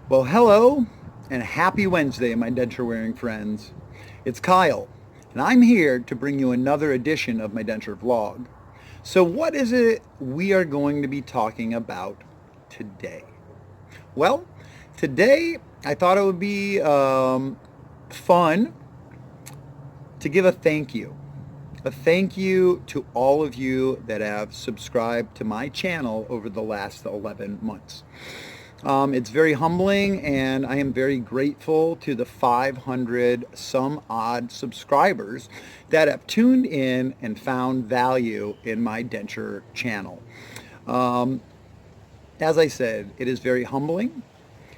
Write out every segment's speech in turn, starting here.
Well, hello and happy Wednesday, my denture wearing friends. It's Kyle, and I'm here to bring you another edition of my denture vlog. So, what is it we are going to be talking about today? Well, today I thought it would be fun to give a thank you. A thank you to all of you that have subscribed to my channel over the last 11 months. It's very humbling, and I am very grateful to the 500 some odd subscribers that have tuned in and found value in my denture channel. Um, as I said, it is very humbling,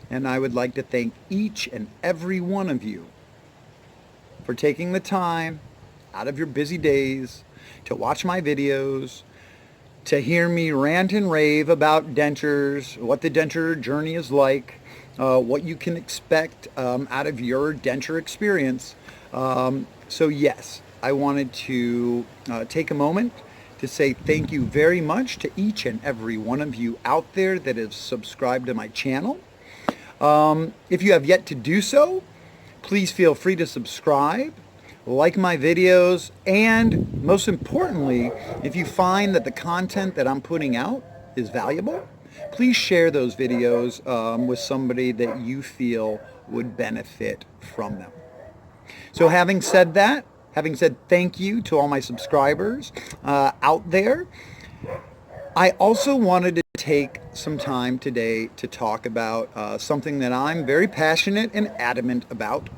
and I would like to thank each and every one of you for taking the time out of your busy days to watch my videos, to hear me rant and rave about dentures, what the denture journey is like, what you can expect out of your denture experience. So yes, I wanted to take a moment to say thank you very much to each and every one of you out there that has subscribed to my channel. If you have yet to do so, please feel free to subscribe, like my videos, and most importantly, if you find that the content that I'm putting out is valuable, please share those videos with somebody that you feel would benefit from them. So having said that, having said thank you to all my subscribers out there, I also wanted to take some time today to talk about something that I'm very passionate and adamant about,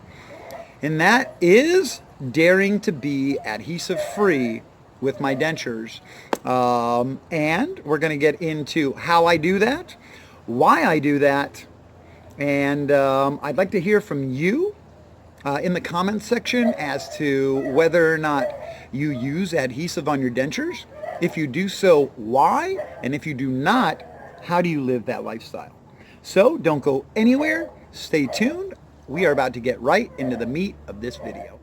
and that is daring to be adhesive free with my dentures. And we're going to get into how I do that, why I do that, and I'd like to hear from you in the comments section as to whether or not you use adhesive on your dentures. If you do so, why? And if you do not, how do you live that lifestyle? So don't go anywhere. Stay tuned. We are about to get right into the meat of this video.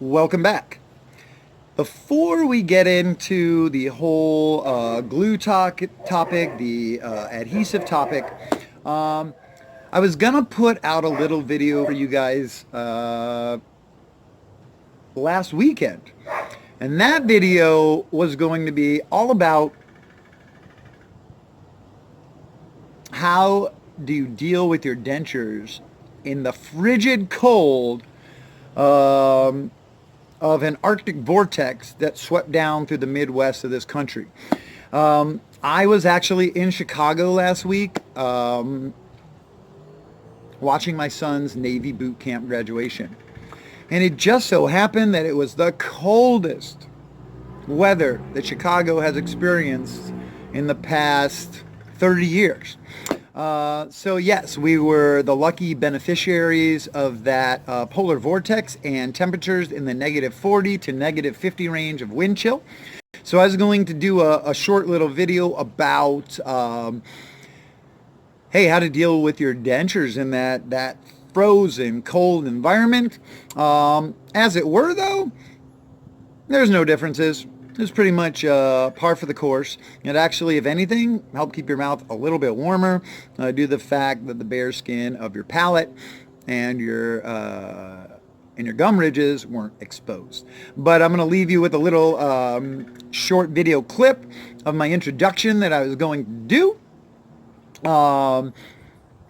Welcome back. Before we get into the whole glue topic, the adhesive topic, I was gonna put out a little video for you guys last weekend, and that video was going to be all about how do you deal with your dentures in the frigid cold of an Arctic vortex that swept down through the Midwest of this country. I was actually in Chicago last week watching my son's Navy boot camp graduation. And it just so happened that it was the coldest weather that Chicago has experienced in the past 30 years. So yes, we were the lucky beneficiaries of that polar vortex and temperatures in the -40 to -50 range of wind chill. So I was going to do a short little video about, hey, how to deal with your dentures in that frozen, cold environment. As it were, though, there's no differences. It's pretty much par for the course. It actually, if anything, help keep your mouth a little bit warmer due to the fact that the bare skin of your palate and your gum ridges weren't exposed. But I'm going to leave you with a little short video clip of my introduction that I was going to do.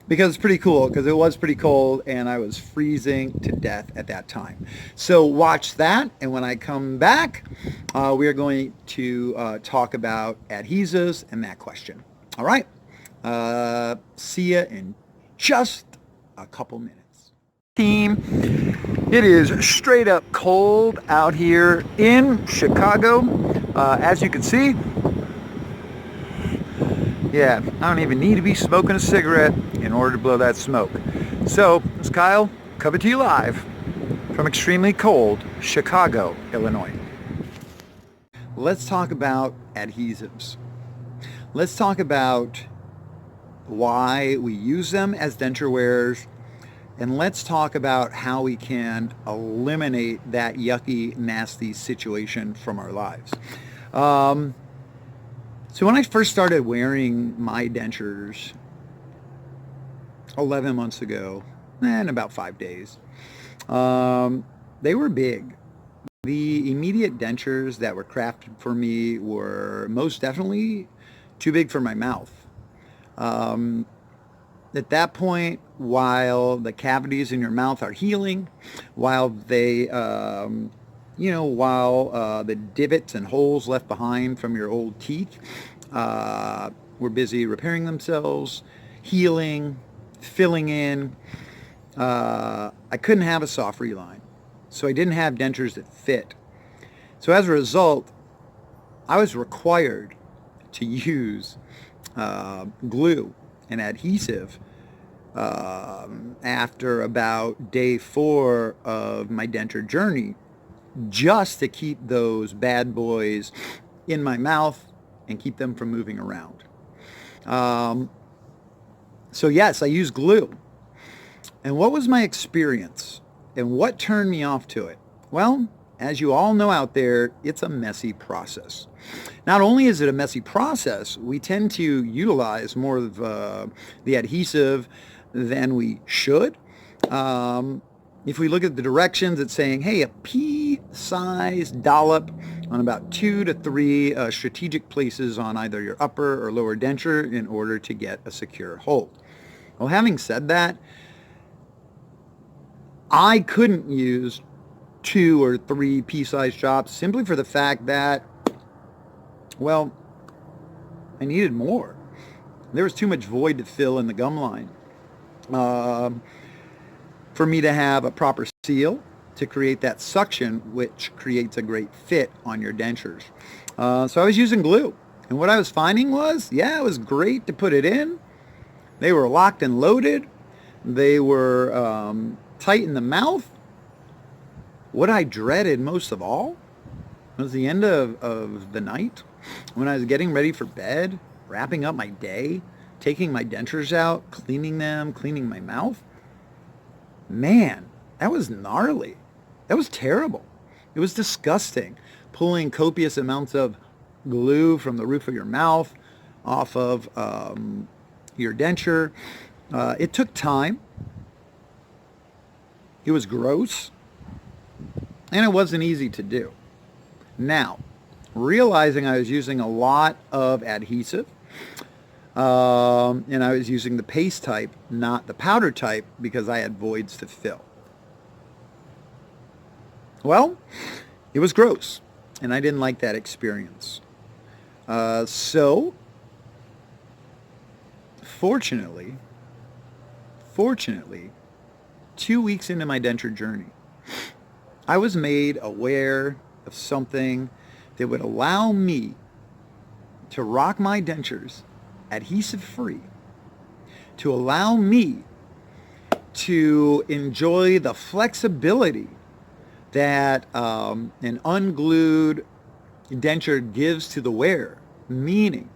Because it's pretty cool, because it was pretty cold and I was freezing to death at that time. So watch that, and when I come back, we are going to talk about adhesives and that question. All right, see ya in just a couple minutes. Team, it is straight up cold out here in Chicago, as you can see. Yeah, I don't even need to be smoking a cigarette in order to blow that smoke. So, it's Kyle, coming to you live from extremely cold Chicago, Illinois. Let's talk about adhesives. Let's talk about why we use them as denture wearers, and let's talk about how we can eliminate that yucky, nasty situation from our lives. So when I first started wearing my dentures, 11 months ago, and about 5 days. They were big. The immediate dentures that were crafted for me were most definitely too big for my mouth. Um, at that point, while the cavities in your mouth are healing, while the divots and holes left behind from your old teeth were busy repairing themselves, healing, filling in, I couldn't have a soft reline. So I didn't have dentures that fit. So as a result, I was required to use glue and adhesive after about day 4 of my denture journey, just to keep those bad boys in my mouth and keep them from moving around. So yes, I use glue. And what was my experience? And what turned me off to it? Well, as you all know out there, it's a messy process. Not only is it a messy process, we tend to utilize more of the adhesive than we should. If we look at the directions, it's saying, hey, a pea-sized dollop on about 2 to 3 strategic places on either your upper or lower denture in order to get a secure hold. Well, having said that, I couldn't use 2 or 3 pea-sized drops simply for the fact that, well, I needed more. There was too much void to fill in the gum line. For me to have a proper seal to create that suction, which creates a great fit on your dentures. So I was using glue. And what I was finding was, yeah, it was great to put it in. They were locked and loaded. They were tight in the mouth. What I dreaded most of all was the end of the night when I was getting ready for bed, wrapping up my day, taking my dentures out, cleaning them, cleaning my mouth. Man, that was gnarly. That was terrible. It was disgusting. Pulling copious amounts of glue from the roof of your mouth off of your denture. It took time. It was gross. And it wasn't easy to do. Now, realizing I was using a lot of adhesive, and I was using the paste type, not the powder type, because I had voids to fill. Well, it was gross, and I didn't like that experience. So, fortunately, 2 weeks into my denture journey, I was made aware of something that would allow me to rock my dentures adhesive-free, to allow me to enjoy the flexibility that an unglued denture gives to the wearer, meaning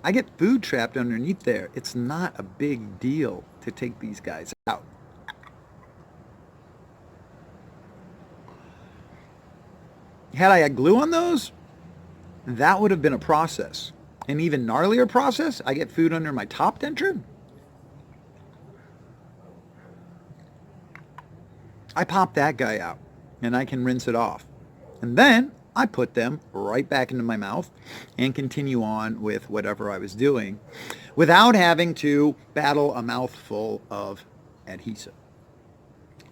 I get food trapped underneath there. It's not a big deal to take these guys out. Had I had glue on those, that would have been a process. An even gnarlier process, I get food under my top denture. I pop that guy out and I can rinse it off. And then I put them right back into my mouth and continue on with whatever I was doing without having to battle a mouthful of adhesive.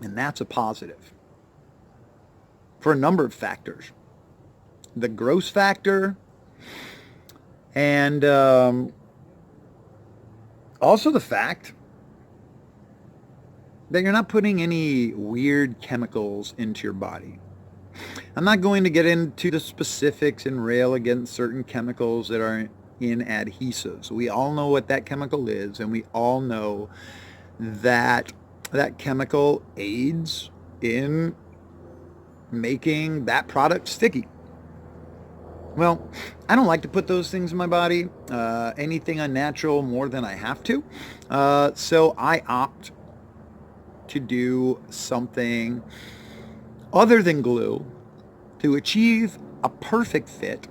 And that's a positive for a number of factors. The gross factor, and also the fact that you're not putting any weird chemicals into your body. I'm not going to get into the specifics and rail against certain chemicals that are in adhesives. We all know what that chemical is, and we all know that that chemical aids in making that product sticky. Well, I don't like to put those things in my body, anything unnatural more than I have to. So I opt to do something other than glue to achieve a perfect fit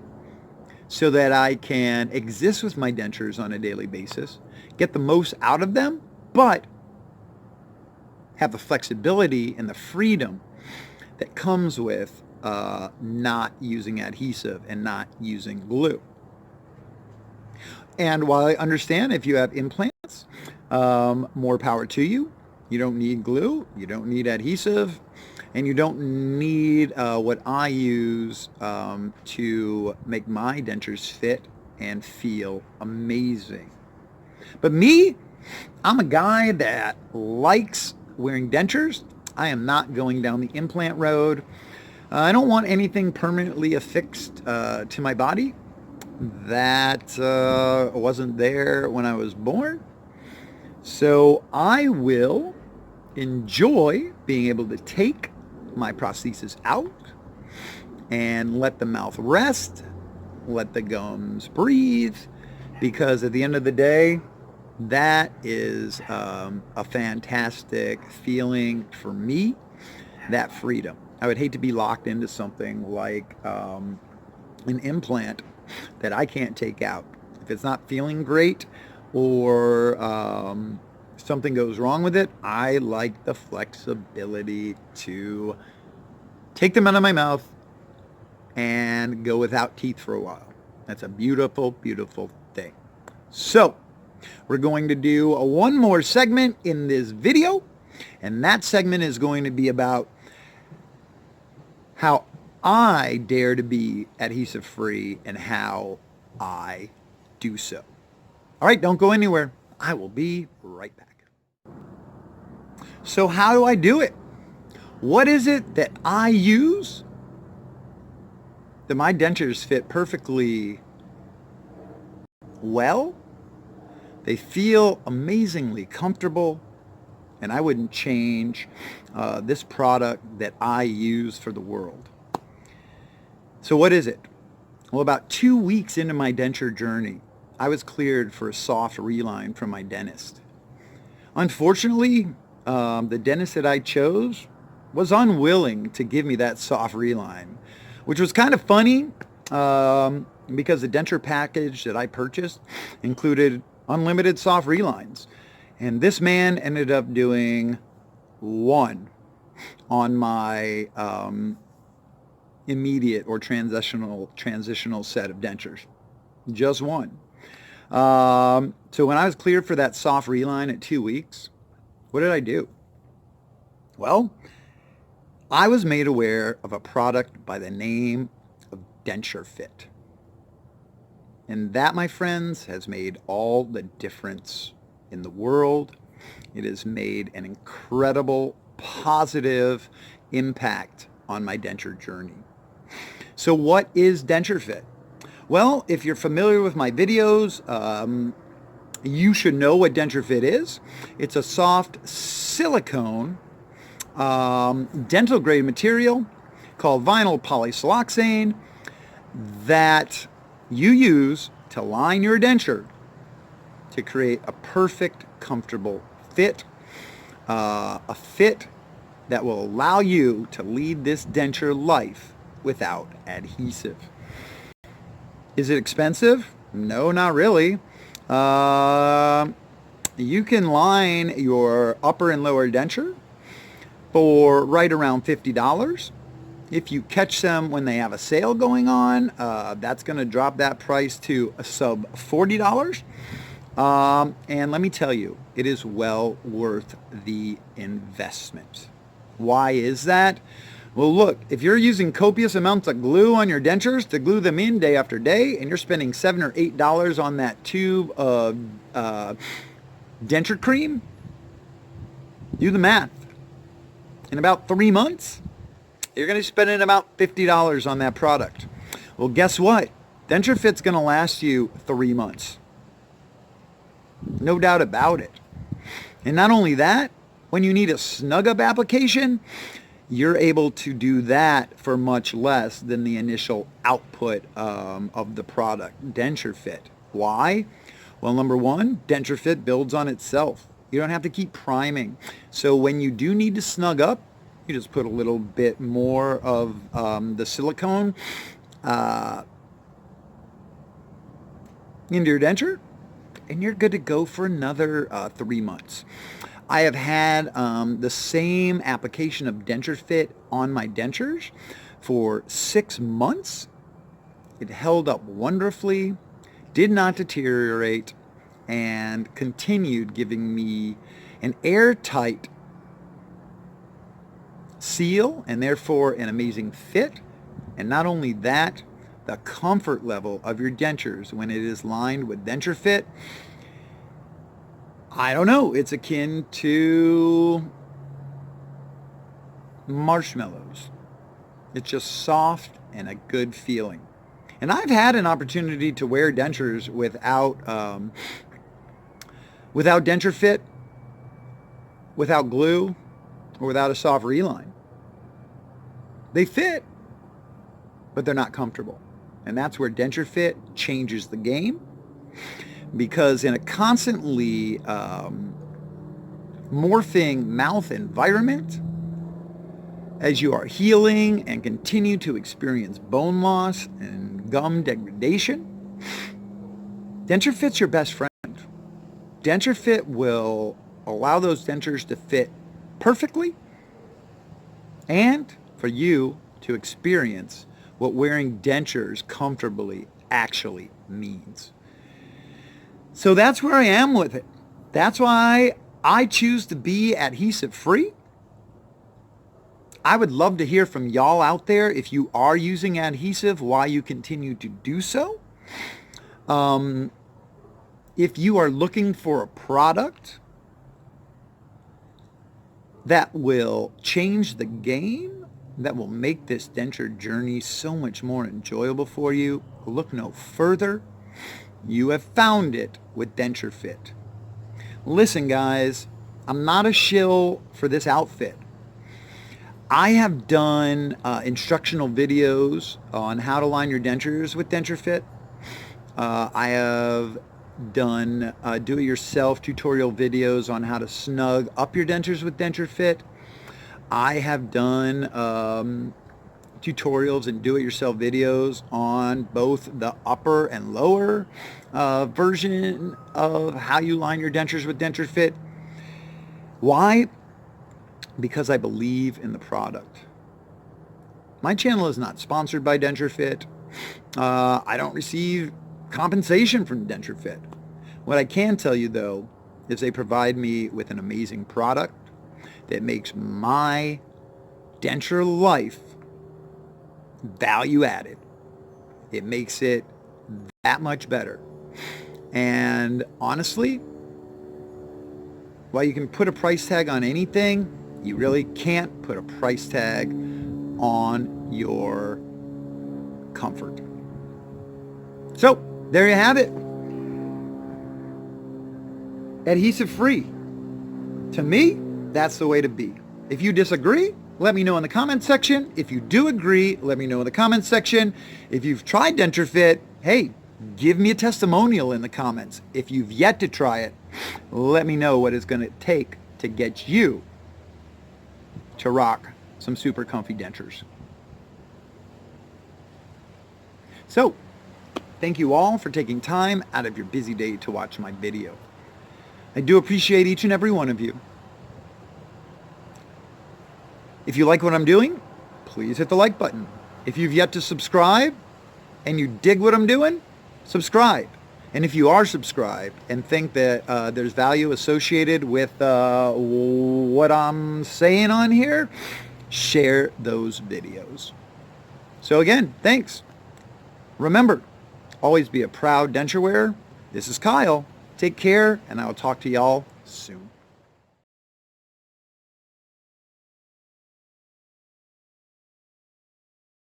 so that I can exist with my dentures on a daily basis, get the most out of them, but have the flexibility and the freedom that comes with not using adhesive and not using glue. And while I understand if you have implants, more power to you. You don't need glue, you don't need adhesive, and you don't need what I use to make my dentures fit and feel amazing. But me, I'm a guy that likes wearing dentures. I am not going down the implant road. I don't want anything permanently affixed to my body that wasn't there when I was born. So I will enjoy being able to take my prosthesis out and let the mouth rest, let the gums breathe, because at the end of the day, that is a fantastic feeling for me, that freedom. I would hate to be locked into something like an implant that I can't take out. If it's not feeling great or something goes wrong with it, I like the flexibility to take them out of my mouth and go without teeth for a while. That's a beautiful, beautiful thing. So we're going to do one more segment in this video, and that segment is going to be about how I dare to be adhesive free and how I do so. All right, don't go anywhere. I will be right back. So how do I do it? What is it that I use that my dentures fit perfectly well? They feel amazingly comfortable, and I wouldn't change this product that I use for the world. So what is it? Well, about 2 weeks into my denture journey, I was cleared for a soft reline from my dentist. Unfortunately, the dentist that I chose was unwilling to give me that soft reline, which was kind of funny because the denture package that I purchased included unlimited soft relines. And this man ended up doing one on my immediate or transitional set of dentures. Just one. So when I was cleared for that soft reline at 2 weeks, what did I do? Well, I was made aware of a product by the name of Denture Fit. And that, my friends, has made all the difference in the world. It has made an incredible positive impact on my denture journey. So what is Denture Fit? Well, if you're familiar with my videos, you should know what Denture Fit is. It's a soft silicone dental grade material called vinyl polysiloxane that you use to line your denture to create a perfect, comfortable fit, a fit that will allow you to lead this denture life without adhesive. Is it expensive? No, not really. You can line your upper and lower denture for right around $50. If you catch them when they have a sale going on, that's going to drop that price to a sub $40. And let me tell you, it is well worth the investment. Why is that? Well, look, if you're using copious amounts of glue on your dentures to glue them in day after day, and you're spending $7 or $8 on that tube of denture cream, do the math. In about 3 months, you're going to be spending about $50 on that product. Well, guess what? Denture Fit's going to last you 3 months. No doubt about it. And not only that, when you need a snug up application, you're able to do that for much less than the initial output of the product, Denture Fit. Why? Well, number one, Denture Fit builds on itself. You don't have to keep priming. So when you do need to snug up, you just put a little bit more of the silicone into your denture, and you're good to go for another 3 months. I have had the same application of Denture Fit on my dentures for 6 months. It held up wonderfully, did not deteriorate, and continued giving me an airtight seal and therefore an amazing fit. And not only that, the comfort level of your dentures when it is lined with Denture Fit, I don't know, it's akin to marshmallows. It's just soft and a good feeling. And I've had an opportunity to wear dentures without Denture Fit, without glue, or without a soft reline. They fit, but they're not comfortable. And that's where Denture Fit changes the game, because in a constantly morphing mouth environment, as you are healing and continue to experience bone loss and gum degradation, Denture Fit's your best friend. Denture Fit will allow those dentures to fit perfectly and for you to experience what wearing dentures comfortably actually means. So that's where I am with it. That's why I choose to be adhesive free. I would love to hear from y'all out there if you are using adhesive, why you continue to do so. If you are looking for a product that will change the game, that will make this denture journey so much more enjoyable for you, look no further. You have found it with Denture Fit. Listen, guys, I'm not a shill for this outfit. I have done instructional videos on how to line your dentures with Denture Fit. I have done do-it-yourself tutorial videos on how to snug up your dentures with Denture Fit. I have done tutorials and do-it-yourself videos on both the upper and lower version of how you line your dentures with Denture Fit. Why? Because I believe in the product. My channel is not sponsored by Denture Fit. I don't receive compensation from Denture Fit. What I can tell you, though, is they provide me with an amazing product that makes my denture life value added. It makes it that much better. And honestly, while you can put a price tag on anything, you really can't put a price tag on your comfort. So, there you have it. Adhesive free. To me, that's the way to be. If you disagree, let me know in the comments section. If you do agree, let me know in the comments section. If you've tried Denture Fit, hey, give me a testimonial in the comments. If you've yet to try it, let me know what it's going to take to get you to rock some super comfy dentures. So, thank you all for taking time out of your busy day to watch my video. I do appreciate each and every one of you. If you like what I'm doing, please hit the like button. If you've yet to subscribe and you dig what I'm doing, subscribe. And if you are subscribed and think that there's value associated with what I'm saying on here, share those videos. So again, thanks. Remember, always be a proud denture wearer. This is Kyle. Take care, and I will talk to y'all soon.